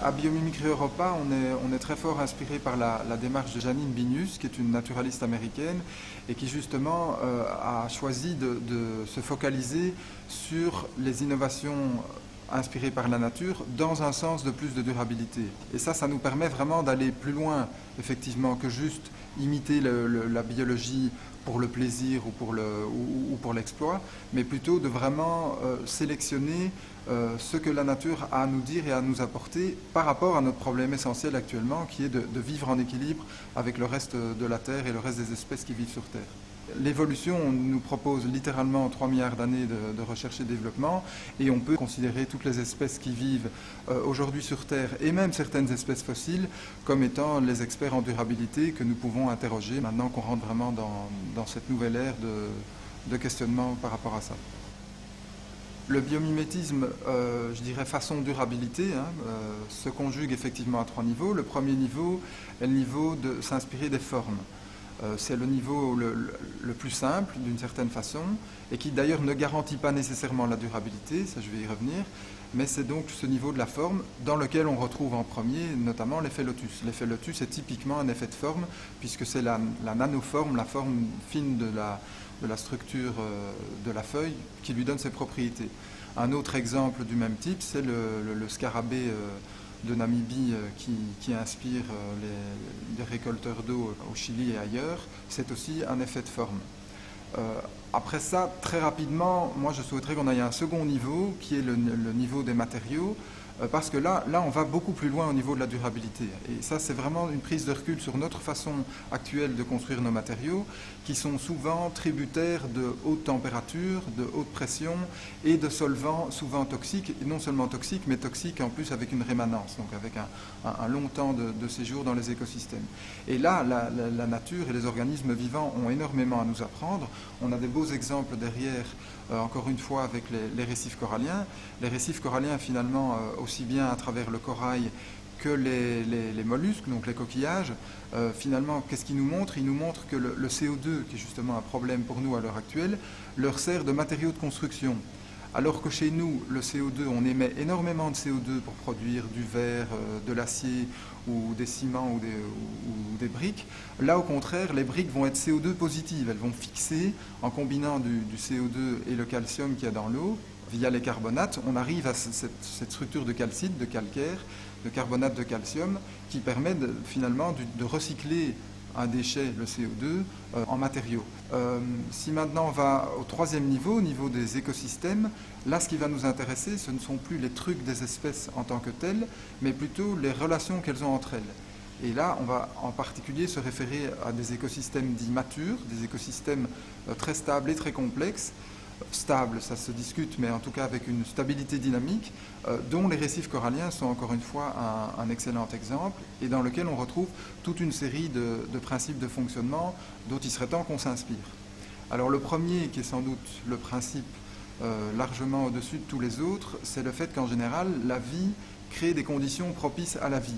À Biomimicry Europa, on est très fort inspiré par la démarche de Janine Binius, qui est une naturaliste américaine et qui justement a choisi de se focaliser sur les innovations inspirées par la nature dans un sens de plus de durabilité. Et ça nous permet vraiment d'aller plus loin, effectivement, que juste imiter la biologie pour le plaisir ou pour l'exploit, mais plutôt de vraiment sélectionner ce que la nature a à nous dire et à nous apporter par rapport à notre problème essentiel actuellement, qui est de vivre en équilibre avec le reste de la Terre et le reste des espèces qui vivent sur Terre. L'évolution nous propose littéralement 3 milliards d'années de recherche et développement, et on peut considérer toutes les espèces qui vivent aujourd'hui sur Terre, et même certaines espèces fossiles, comme étant les experts en durabilité que nous pouvons interroger maintenant qu'on rentre vraiment dans cette nouvelle ère de questionnement par rapport à ça. Le biomimétisme, je dirais façon durabilité, se conjugue effectivement à 3 niveaux. Le premier niveau est le niveau de s'inspirer des formes. C'est le niveau le plus simple d'une certaine façon et qui d'ailleurs ne garantit pas nécessairement la durabilité, ça je vais y revenir, mais c'est donc ce niveau de la forme dans lequel on retrouve en premier notamment l'effet lotus. L'effet lotus est typiquement un effet de forme puisque c'est la nanoforme, la forme fine de la structure de la feuille qui lui donne ses propriétés. Un autre exemple du même type, c'est le scarabée de Namibie qui inspire les récolteurs d'eau au Chili et ailleurs. C'est aussi un effet de forme. Après ça, très rapidement, moi je souhaiterais qu'on aille à un second niveau, qui est le niveau des matériaux, parce que là, on va beaucoup plus loin au niveau de la durabilité. Et ça, c'est vraiment une prise de recul sur notre façon actuelle de construire nos matériaux, qui sont souvent tributaires de haute température, de haute pression et de solvants souvent toxiques, et non seulement toxiques, mais toxiques en plus avec une rémanence, donc avec un long temps de séjour dans les écosystèmes. Et là, la nature et les organismes vivants ont énormément à nous apprendre. On a des beaux exemples derrière, encore une fois, avec les récifs coralliens. Les récifs coralliens, finalement, aussi bien à travers le corail que les mollusques, donc les coquillages, finalement, qu'est-ce qu'ils nous montrent? Ils nous montrent que le CO2, qui est justement un problème pour nous à l'heure actuelle, leur sert de matériau de construction. Alors que chez nous, le CO2, on émet énormément de CO2 pour produire du verre, de l'acier ou des ciments ou des briques. Là, au contraire, les briques vont être CO2 positives. Elles vont fixer, en combinant du CO2 et le calcium qu'il y a dans l'eau, via les carbonates, on arrive à cette structure de calcite, de calcaire, de carbonate de calcium, qui permet finalement de recycler un déchet, le CO2, en matériaux. Si maintenant on va au troisième niveau, au niveau des écosystèmes, là ce qui va nous intéresser, ce ne sont plus les trucs des espèces en tant que telles, mais plutôt les relations qu'elles ont entre elles. Et là, on va en particulier se référer à des écosystèmes dits matures, des écosystèmes très stables et très complexes. Stable, ça se discute, mais en tout cas avec une stabilité dynamique, dont les récifs coralliens sont encore une fois un excellent exemple, et dans lequel on retrouve toute une série de principes de fonctionnement dont il serait temps qu'on s'inspire. Alors le premier, qui est sans doute le principe largement au-dessus de tous les autres, c'est le fait qu'en général, la vie crée des conditions propices à la vie.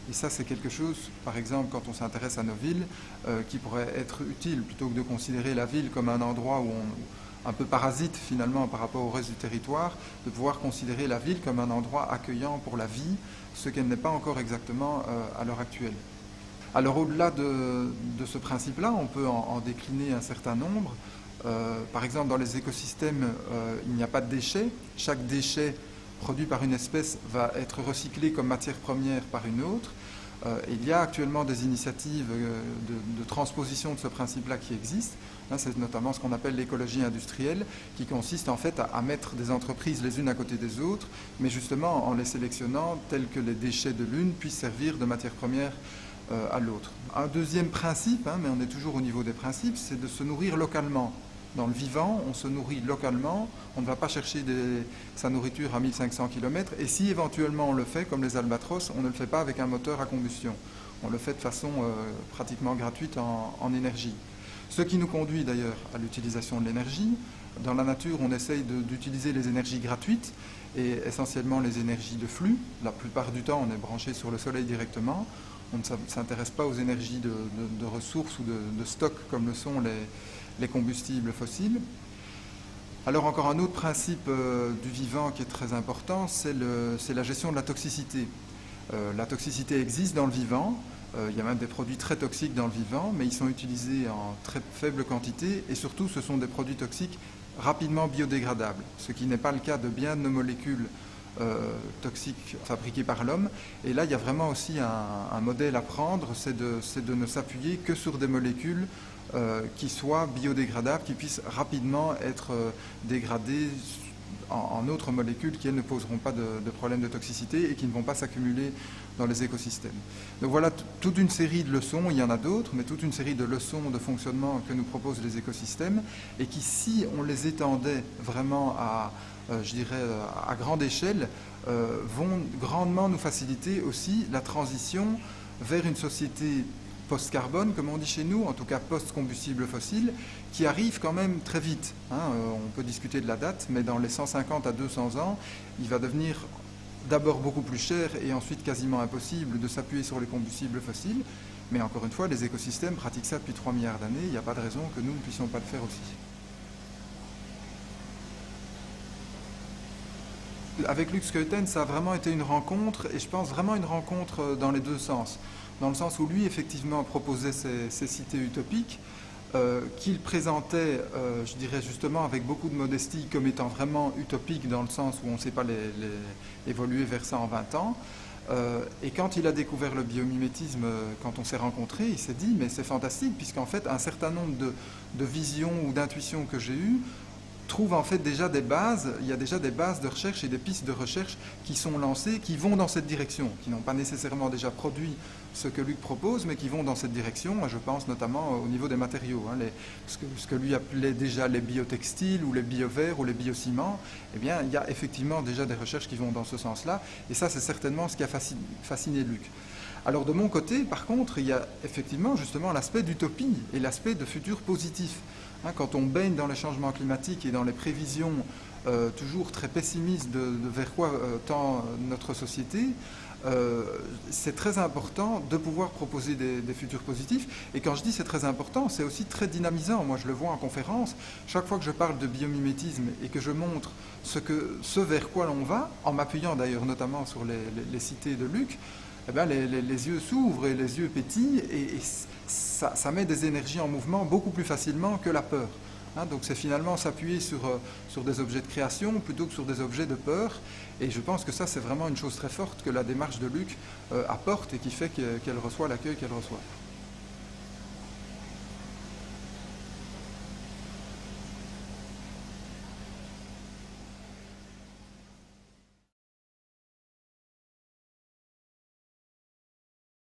Et ça, c'est quelque chose, par exemple, quand on s'intéresse à nos villes, qui pourrait être utile, plutôt que de considérer la ville comme un endroit où un peu parasite finalement par rapport au reste du territoire, de pouvoir considérer la ville comme un endroit accueillant pour la vie, ce qu'elle n'est pas encore exactement à l'heure actuelle. Alors au-delà de ce principe-là, on peut en décliner un certain nombre. Par exemple, dans les écosystèmes, il n'y a pas de déchets. Chaque déchet produit par une espèce va être recyclé comme matière première par une autre. Il y a actuellement des initiatives de transposition de ce principe-là qui existent. C'est notamment ce qu'on appelle l'écologie industrielle, qui consiste en fait à mettre des entreprises les unes à côté des autres, mais justement en les sélectionnant tels que les déchets de l'une puissent servir de matière première à l'autre. Un deuxième principe, mais on est toujours au niveau des principes, c'est de se nourrir localement. Dans le vivant, on se nourrit localement, on ne va pas chercher sa nourriture à 1500 km, et si éventuellement on le fait, comme les albatros, on ne le fait pas avec un moteur à combustion. On le fait de façon pratiquement gratuite en énergie. Ce qui nous conduit d'ailleurs à l'utilisation de l'énergie. Dans la nature, on essaye d'utiliser les énergies gratuites, et essentiellement les énergies de flux. La plupart du temps, on est branché sur le soleil directement. On ne s'intéresse pas aux énergies de ressources ou de stock comme le sont les combustibles fossiles. Alors encore un autre principe du vivant qui est très important, c'est la gestion de la toxicité. La toxicité existe dans le vivant. Il y a même des produits très toxiques dans le vivant, mais ils sont utilisés en très faible quantité et surtout ce sont des produits toxiques rapidement biodégradables, ce qui n'est pas le cas de bien de nos molécules toxiques fabriquées par l'homme. Et là, il y a vraiment aussi un modèle à prendre, c'est de ne s'appuyer que sur des molécules qui soient biodégradables, qui puissent rapidement être dégradées en autres molécules qui, elles, ne poseront pas de problème de toxicité et qui ne vont pas s'accumuler dans les écosystèmes. Donc voilà toute une série de leçons, il y en a d'autres, mais toute une série de leçons de fonctionnement que nous proposent les écosystèmes et qui, si on les étendait vraiment je dirais, à grande échelle, vont grandement nous faciliter aussi la transition vers une société post-carbone, comme on dit chez nous, en tout cas post-combustible fossile, qui arrive quand même très vite. On peut discuter de la date, mais dans les 150 à 200 ans, il va devenir d'abord beaucoup plus cher et ensuite quasiment impossible de s'appuyer sur les combustibles fossiles. Mais encore une fois, les écosystèmes pratiquent ça depuis 3 milliards d'années, il n'y a pas de raison que nous ne puissions pas le faire aussi. Avec Lux Keuten, ça a vraiment été une rencontre, et je pense vraiment une rencontre dans les deux sens. Dans le sens où lui, effectivement, proposait ces cités utopiques, qu'il présentait, je dirais justement, avec beaucoup de modestie, comme étant vraiment utopiques dans le sens où on ne sait pas évoluer vers ça en 20 ans. Et quand il a découvert le biomimétisme, quand on s'est rencontrés, il s'est dit, mais c'est fantastique, puisqu'en fait, un certain nombre de visions ou d'intuitions que j'ai eues trouve en fait déjà des bases, il y a déjà des bases de recherche et des pistes de recherche qui sont lancées, qui vont dans cette direction, qui n'ont pas nécessairement déjà produit ce que Luc propose, mais qui vont dans cette direction. Je pense notamment au niveau des matériaux, ce que lui appelait déjà les biotextiles ou les bioverres ou les biociments. Eh bien, il y a effectivement déjà des recherches qui vont dans ce sens-là, et ça c'est certainement ce qui a fasciné Luc. Alors de mon côté, par contre, il y a effectivement justement l'aspect d'utopie et l'aspect de futur positif. Quand on baigne dans les changements climatiques et dans les prévisions toujours très pessimistes vers quoi tend notre société, c'est très important de pouvoir proposer des futurs positifs. Et quand je dis c'est très important, c'est aussi très dynamisant. Moi, je le vois en conférence. Chaque fois que je parle de biomimétisme et que je montre ce vers quoi l'on va, en m'appuyant d'ailleurs notamment sur les cités de Luc, eh bien, les yeux s'ouvrent et les yeux pétillent et ça met des énergies en mouvement beaucoup plus facilement que la peur. Donc c'est finalement s'appuyer sur des objets de création plutôt que sur des objets de peur. Et je pense que ça, c'est vraiment une chose très forte que la démarche de Luc apporte et qui fait qu'elle reçoit l'accueil qu'elle reçoit.